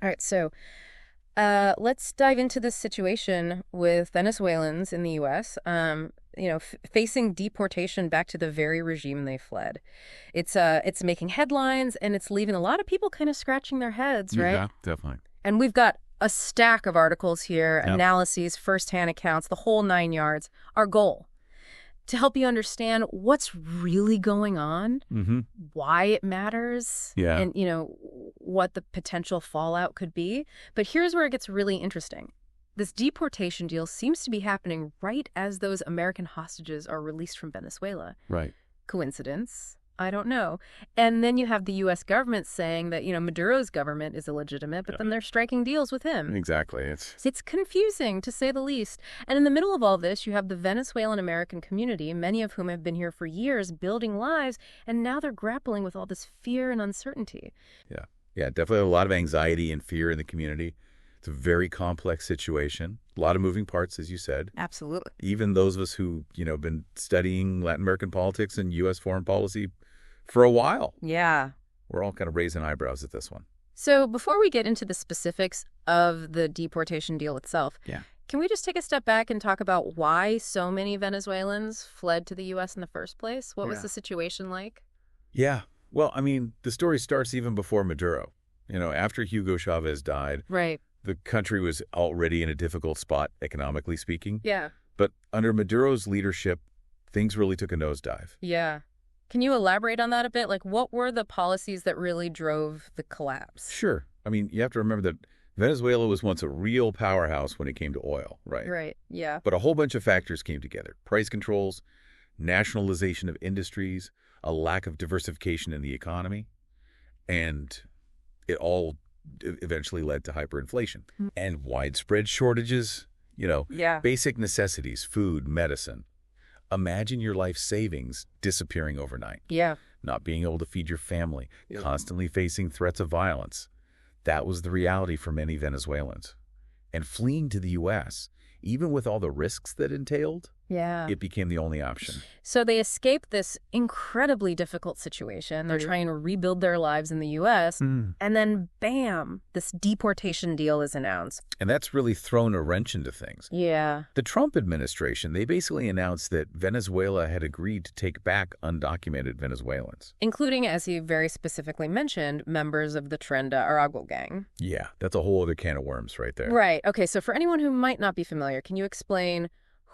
All right, so let's dive into this situation with Venezuelans in the U.S. Facing deportation back to the very regime they fled. It's making headlines and it's leaving a lot of people kind of scratching their heads, right? Yeah, definitely. And we've got a stack of articles here, Yep. analyses, firsthand accounts, the whole 9 yards. Our goal to help you understand what's really going on, Mm-hmm. why it matters, Yeah. and, what the potential fallout could be. But here's where it gets really interesting. This deportation deal seems to be happening right as those American hostages are released from Venezuela. Right. Coincidence? I don't know. And then you have the U.S. government saying that, Maduro's government is illegitimate, but then they're striking deals with him. Exactly. It's confusing, to say the least. And in the middle of all this, you have the Venezuelan American community, many of whom have been here for years, building lives, and now they're grappling with all this fear and uncertainty. Yeah. Yeah, definitely a lot of anxiety and fear in the community. It's a very complex situation. A lot of moving parts, as you said. Absolutely. Even those of us who, been studying Latin American politics and U.S. foreign policy for a while. Yeah. We're all kind of raising eyebrows at this one. So before we get into the specifics of the deportation deal itself, Yeah. can we just take a step back and talk about why so many Venezuelans fled to the U.S. in the first place? What was Yeah. the situation like? Yeah. Well, the story starts even before Maduro. After Hugo Chavez died, Right. the country was already in a difficult spot, economically speaking. Yeah. But under Maduro's leadership, things really took a nosedive. Yeah. Can you elaborate on that a bit? Like, what were the policies that really drove the collapse? Sure. You have to remember that Venezuela was once a real powerhouse when it came to oil, right? Right. Yeah. But a whole bunch of factors came together. Price controls, nationalization of industries, a lack of diversification in the economy, and it all eventually led to hyperinflation and widespread shortages, Yeah. basic necessities, food, medicine. Imagine your life savings disappearing overnight, Yeah. not being able to feed your family, constantly facing threats of violence. That was the reality for many Venezuelans. And fleeing to the U.S., even with all the risks that entailed, Yeah. it became the only option. So they escaped this incredibly difficult situation. They're trying to rebuild their lives in the U.S. And then, bam, this deportation deal is announced. And that's really thrown a wrench into things. Yeah. The Trump administration, they basically announced that Venezuela had agreed to take back undocumented Venezuelans. Including, as he very specifically mentioned, members of the Tren de Aragua gang. Yeah, that's a whole other can of worms right there. Right. Okay, so for anyone who might not be familiar, can you explain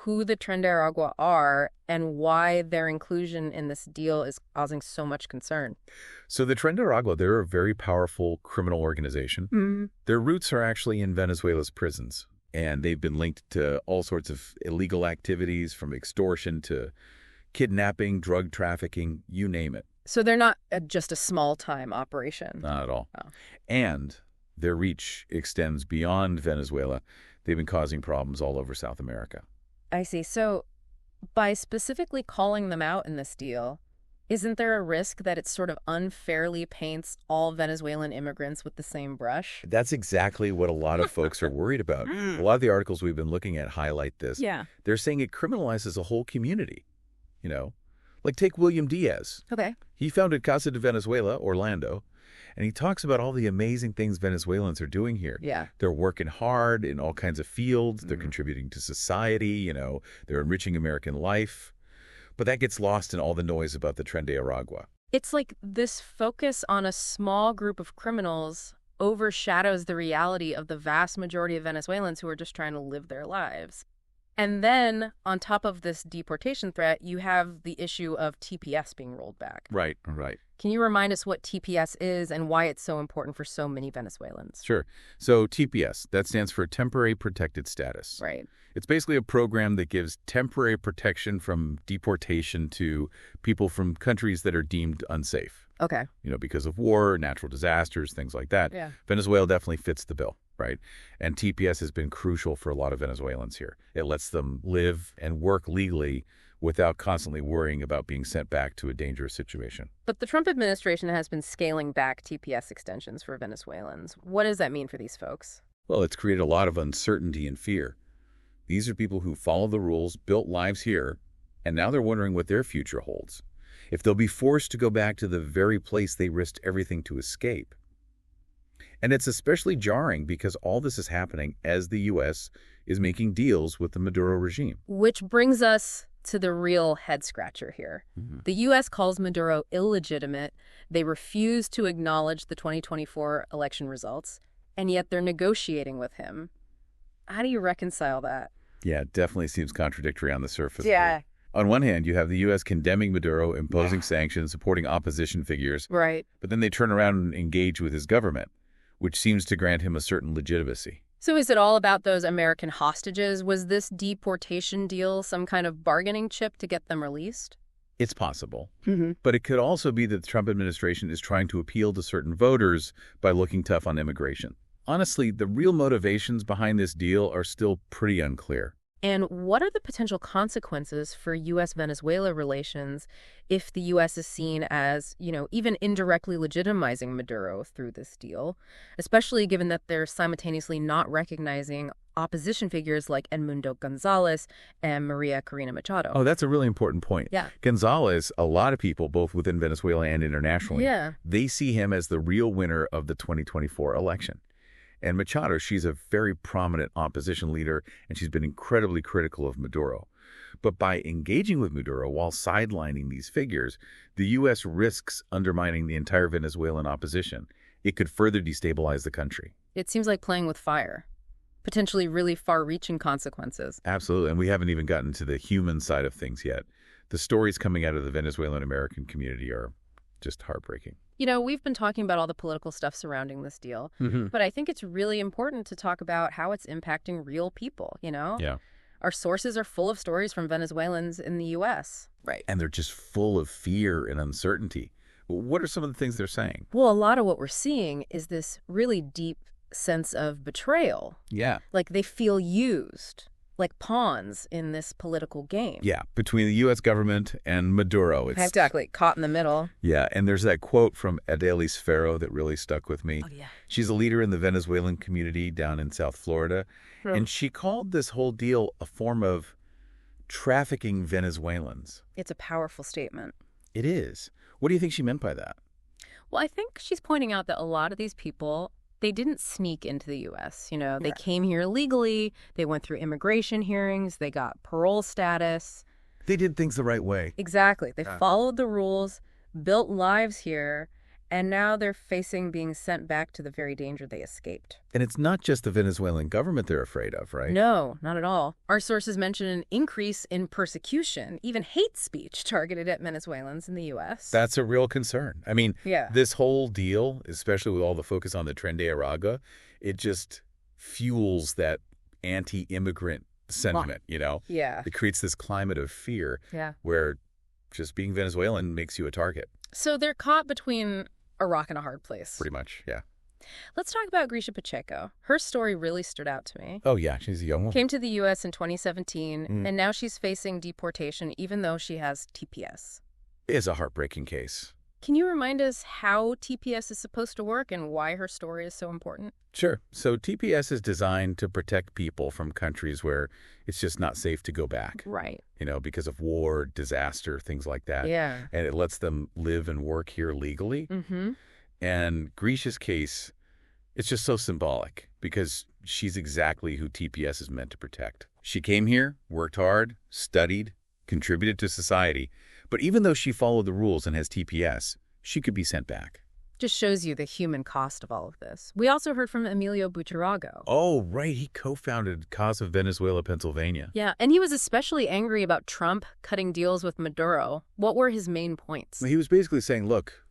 who the Tren de Aragua are and why their inclusion in this deal is causing so much concern? So the Tren de Aragua, they're a very powerful criminal organization. Their roots are actually in Venezuela's prisons, and they've been linked to all sorts of illegal activities, from extortion to kidnapping, drug trafficking, you name it. So they're not just a small-time operation. Not at all. Oh. And their reach extends beyond Venezuela. They've been causing problems all over South America. I see. So by specifically calling them out in this deal, isn't there a risk that it sort of unfairly paints all Venezuelan immigrants with the same brush? That's exactly what a lot of folks are worried about. A lot of the articles we've been looking at highlight this. Yeah. They're saying it criminalizes a whole community. Like take William Diaz. Okay. He founded Casa de Venezuela, Orlando, and he talks about all the amazing things Venezuelans are doing here. Yeah. They're working hard in all kinds of fields. They're contributing to society. They're enriching American life. But that gets lost in all the noise about the Tren de Aragua. It's like this focus on a small group of criminals overshadows the reality of the vast majority of Venezuelans who are just trying to live their lives. And then, on top of this deportation threat, you have the issue of TPS being rolled back. Right. Can you remind us what TPS is and why it's so important for so many Venezuelans? Sure. So TPS, that stands for Temporary Protected Status. Right. It's basically a program that gives temporary protection from deportation to people from countries that are deemed unsafe. Okay. Because of war, natural disasters, things like that. Yeah. Venezuela definitely fits the bill, right? And TPS has been crucial for a lot of Venezuelans here. It lets them live and work legally without constantly worrying about being sent back to a dangerous situation. But the Trump administration has been scaling back TPS extensions for Venezuelans. What does that mean for these folks? Well, it's created a lot of uncertainty and fear. These are people who follow the rules, built lives here, and now they're wondering what their future holds. If they'll be forced to go back to the very place they risked everything to escape. And it's especially jarring because all this is happening as the U.S. is making deals with the Maduro regime. Which brings us to the real head-scratcher here. The U.S. calls Maduro illegitimate. They refuse to acknowledge the 2024 election results, and yet they're negotiating with him. How do you reconcile that? Yeah, it definitely seems contradictory on the surface. Yeah. On one hand, you have the U.S. condemning Maduro, imposing sanctions, supporting opposition figures. Right. But then they turn around and engage with his government, which seems to grant him a certain legitimacy. So is it all about those American hostages? Was this deportation deal some kind of bargaining chip to get them released? It's possible. But it could also be that the Trump administration is trying to appeal to certain voters by looking tough on immigration. Honestly, the real motivations behind this deal are still pretty unclear. And what are the potential consequences for U.S.-Venezuela relations if the U.S. is seen as, even indirectly legitimizing Maduro through this deal, especially given that they're simultaneously not recognizing opposition figures like Edmundo Gonzalez and Maria Corina Machado? Oh, that's a really important point. Yeah. Gonzalez, a lot of people, both within Venezuela and internationally, Yeah. they see him as the real winner of the 2024 election. And Machado, she's a very prominent opposition leader, and she's been incredibly critical of Maduro. But by engaging with Maduro while sidelining these figures, the U.S. risks undermining the entire Venezuelan opposition. It could further destabilize the country. It seems like playing with fire, potentially really far-reaching consequences. Absolutely, and we haven't even gotten to the human side of things yet. The stories coming out of the Venezuelan American community are just heartbreaking. We've been talking about all the political stuff surrounding this deal, but I think it's really important to talk about how it's impacting real people, Yeah. Our sources are full of stories from Venezuelans in the U.S. Right. And they're just full of fear and uncertainty. What are some of the things they're saying? Well, a lot of what we're seeing is this really deep sense of betrayal. Yeah. Like they feel used, like pawns in this political game. Yeah, between the U.S. government and Maduro. It's, exactly, caught in the middle. Yeah, and there's that quote from Adelis Ferro that really stuck with me. Oh, yeah. She's a leader in the Venezuelan community down in South Florida, and she called this whole deal a form of trafficking Venezuelans. It's a powerful statement. It is. What do you think she meant by that? Well, I think she's pointing out that a lot of these people, they didn't sneak into the U.S. They came here legally. They went through immigration hearings. They got parole status. They did things the right way. Exactly. They followed the rules, built lives here, and now they're facing being sent back to the very danger they escaped. And it's not just the Venezuelan government they're afraid of, right? No, not at all. Our sources mention an increase in persecution, even hate speech targeted at Venezuelans in the U.S. That's a real concern. I mean, Yeah. This whole deal, especially with all the focus on the Tren de Aragua, it just fuels that anti-immigrant sentiment, Yeah. It creates this climate of fear Yeah. where just being Venezuelan makes you a target. So they're caught between a rock and a hard place. Pretty much, yeah. Let's talk about Grisha Pacheco. Her story really stood out to me. Oh, yeah, she's a young woman. Came to the U.S. in 2017, and now she's facing deportation even though she has TPS. It's a heartbreaking case. Can you remind us how TPS is supposed to work and why her story is so important? Sure. So TPS is designed to protect people from countries where it's just not safe to go back. Right. Because of war, disaster, things like that. Yeah. And it lets them live and work here legally. And Grisha's case, it's just so symbolic because she's exactly who TPS is meant to protect. She came here, worked hard, studied, contributed to society. But even though she followed the rules and has TPS, she could be sent back. Just shows you the human cost of all of this. We also heard from Emilio Buitrago. Oh, right. He co-founded Cause of Venezuela, Pennsylvania. Yeah, and he was especially angry about Trump cutting deals with Maduro. What were his main points? He was basically saying, look,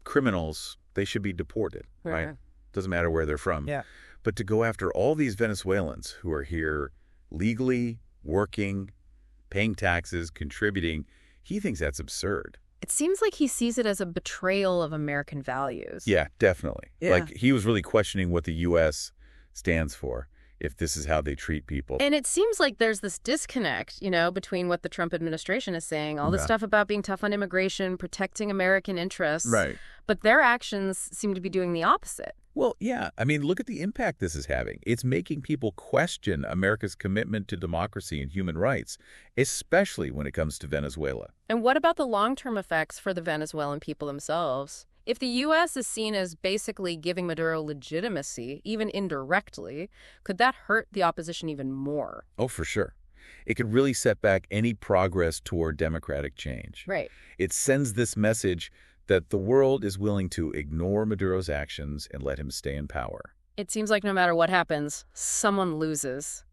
criminals, they should be deported, right? Doesn't matter where they're from. Yeah. But to go after all these Venezuelans who are here legally, working, paying taxes, contributing, he thinks that's absurd. It seems like he sees it as a betrayal of American values. Yeah, definitely. Yeah. Like he was really questioning what the U.S. stands for, if this is how they treat people. And it seems like there's this disconnect, between what the Trump administration is saying, all this stuff about being tough on immigration, protecting American interests. Right. But their actions seem to be doing the opposite. Well, yeah. I mean, look at the impact this is having. It's making people question America's commitment to democracy and human rights, especially when it comes to Venezuela. And what about the long-term effects for the Venezuelan people themselves? If the U.S. is seen as basically giving Maduro legitimacy, even indirectly, could that hurt the opposition even more? Oh, for sure. It could really set back any progress toward democratic change. Right. It sends this message that the world is willing to ignore Maduro's actions and let him stay in power. It seems like no matter what happens, someone loses.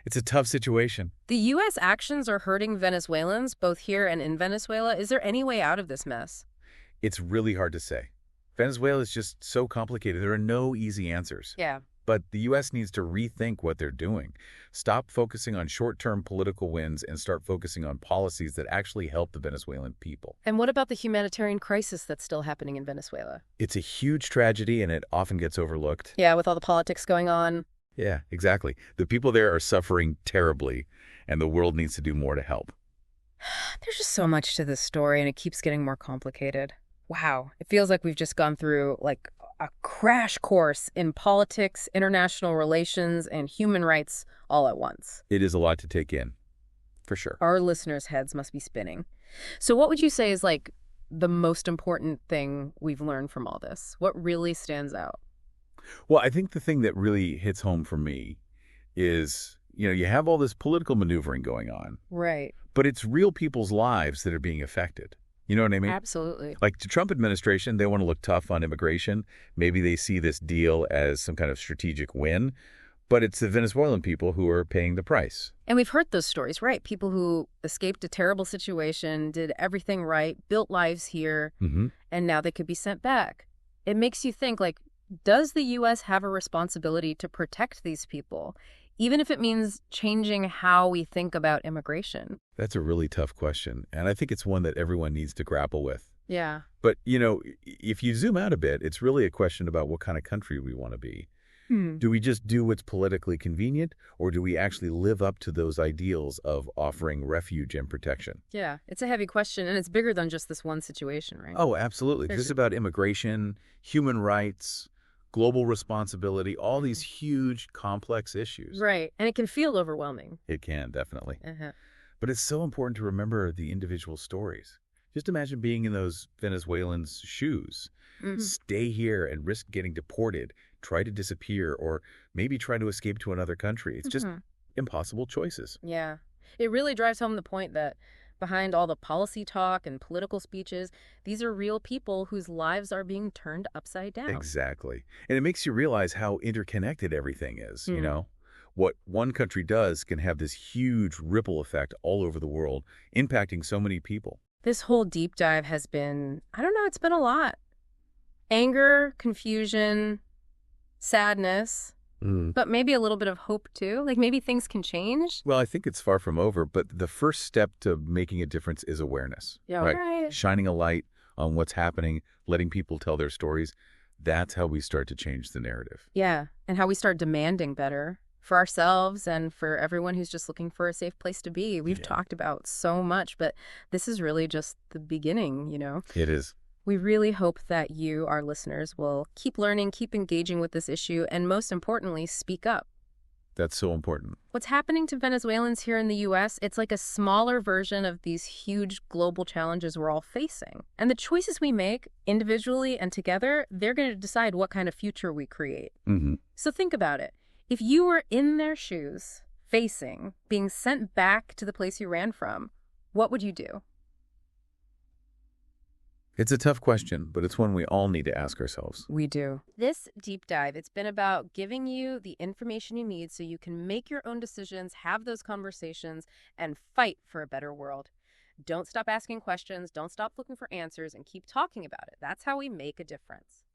It's a tough situation. The U.S. actions are hurting Venezuelans, both here and in Venezuela. Is there any way out of this mess? It's really hard to say. Venezuela is just so complicated. There are no easy answers. Yeah. But the U.S. needs to rethink what they're doing. Stop focusing on short-term political wins and start focusing on policies that actually help the Venezuelan people. And what about the humanitarian crisis that's still happening in Venezuela? It's a huge tragedy, and it often gets overlooked. Yeah, with all the politics going on. Yeah, exactly. The people there are suffering terribly, and the world needs to do more to help. There's just so much to this story, and it keeps getting more complicated. Wow. It feels like we've just gone through, like, a crash course in politics, international relations, and human rights all at once. It is a lot to take in, for sure. Our listeners' heads must be spinning. So what would you say is, like, the most important thing we've learned from all this? What really stands out? Well, I think the thing that really hits home for me is, you have all this political maneuvering going on. Right. But it's real people's lives that are being affected. You know what I mean? Absolutely. Like the Trump administration, they want to look tough on immigration. Maybe they see this deal as some kind of strategic win, but it's the Venezuelan people who are paying the price. And we've heard those stories, right? People who escaped a terrible situation, did everything right, built lives here, and now they could be sent back. It makes you think, like, does the U.S. have a responsibility to protect these people, even if it means changing how we think about immigration? That's a really tough question, and I think it's one that everyone needs to grapple with. Yeah. But, if you zoom out a bit, it's really a question about what kind of country we want to be. Do we just do what's politically convenient, or do we actually live up to those ideals of offering refuge and protection? Yeah, it's a heavy question, and it's bigger than just this one situation, right? Oh, absolutely. This is about immigration, human rights, global responsibility, all these huge, complex issues. Right, and it can feel overwhelming. It can, definitely. Uh-huh. But it's so important to remember the individual stories. Just imagine being in those Venezuelans' shoes. Stay here and risk getting deported, try to disappear, or maybe try to escape to another country. It's just impossible choices. Yeah. It really drives home the point that behind all the policy talk and political speeches, these are real people whose lives are being turned upside down. Exactly. And it makes you realize how interconnected everything is, What one country does can have this huge ripple effect all over the world, impacting so many people. This whole deep dive has been, I don't know, it's been a lot. Anger, confusion, sadness, but maybe a little bit of hope too. Like maybe things can change. Well, I think it's far from over, but the first step to making a difference is awareness. Yeah, right. Shining a light on what's happening, letting people tell their stories. That's how we start to change the narrative. Yeah, and how we start demanding better for ourselves and for everyone who's just looking for a safe place to be. We've talked about so much, but this is really just the beginning, It is. We really hope that you, our listeners, will keep learning, keep engaging with this issue, and most importantly, speak up. That's so important. What's happening to Venezuelans here in the U.S., it's like a smaller version of these huge global challenges we're all facing. And the choices we make individually and together, they're going to decide what kind of future we create. So think about it. If you were in their shoes, facing, being sent back to the place you ran from, what would you do? It's a tough question, but it's one we all need to ask ourselves. We do. This deep dive, it's been about giving you the information you need so you can make your own decisions, have those conversations, and fight for a better world. Don't stop asking questions, don't stop looking for answers, and keep talking about it. That's how we make a difference.